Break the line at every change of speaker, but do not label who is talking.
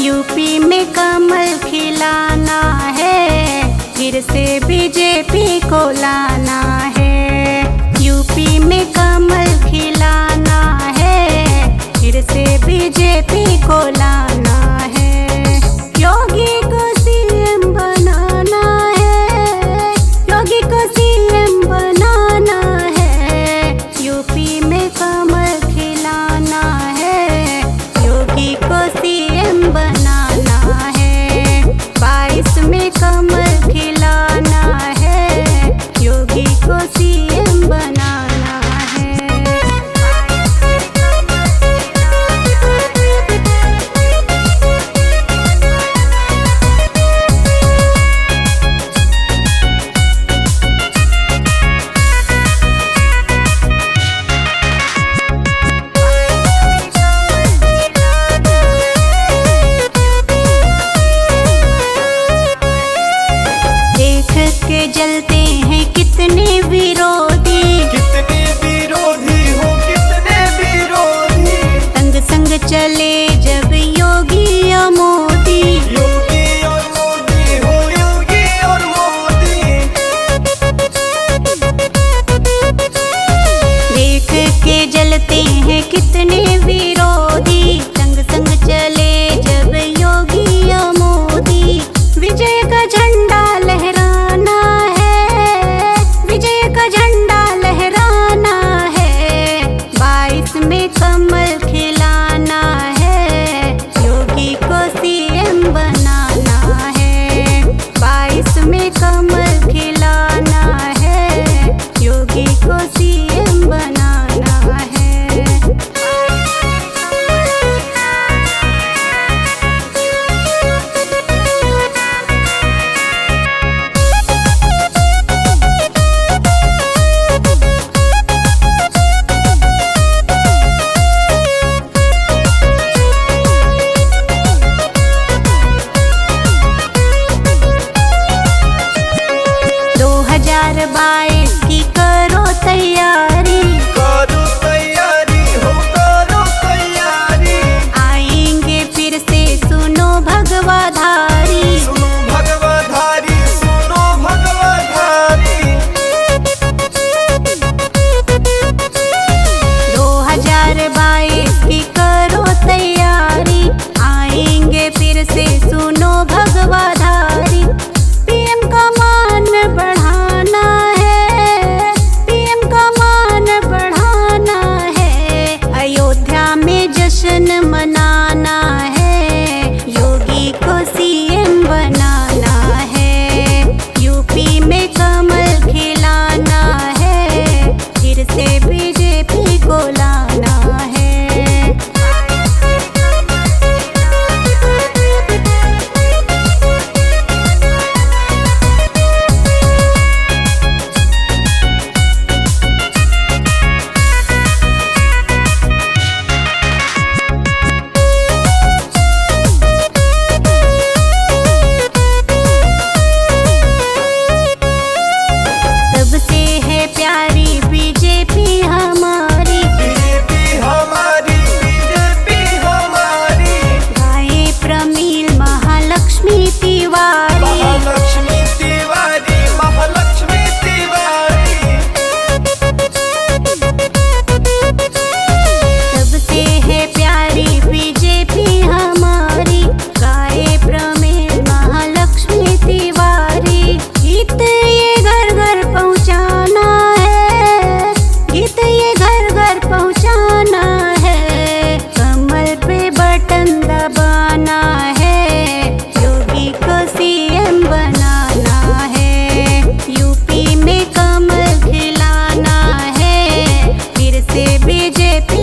UP में कमल खिलाना है, फिर से बीजेपी को लाना है। यूपी में कमल खिलाना है, फिर से बीजेपी को लाना है। योगी को सीएम बनाना है, योगी को सीएम बनाना है। यूपी में कमल खिलाना है, योगी को सीएम बनाना है। 22 में कमल खिलाना है, योगी को सीएम बनाना है। देख के जलते हैं कितने विरोधी,
कितने विरोधी हो, कितने विरोधी।
संग संग चले जब योगी या मोदी,
योगी और मोदी हो, योगी और मोदी।
देख के जलते हैं कितने विरोधी, संग संग चले जब योगी या मोदी। विजय का झंडा लहराना है, विजय का झंडा लहराना है। 22 में कमल खिलाना है, योगी को सीएम बनाना है। 22 में कमल खिलाना है, योगी को सीएम बनाना है। की करो तैयारी,
करो तैयारी हो, करो तैयारी।
आएंगे फिर से सुनो भगवाधारी,
सुनो भगवाधारी, सुनो भगवाधारी।
2022 की करो तैयारी, आएंगे फिर से सुनो भगवाधारी। पीएम का मान बढ़ाना है, बीजेपी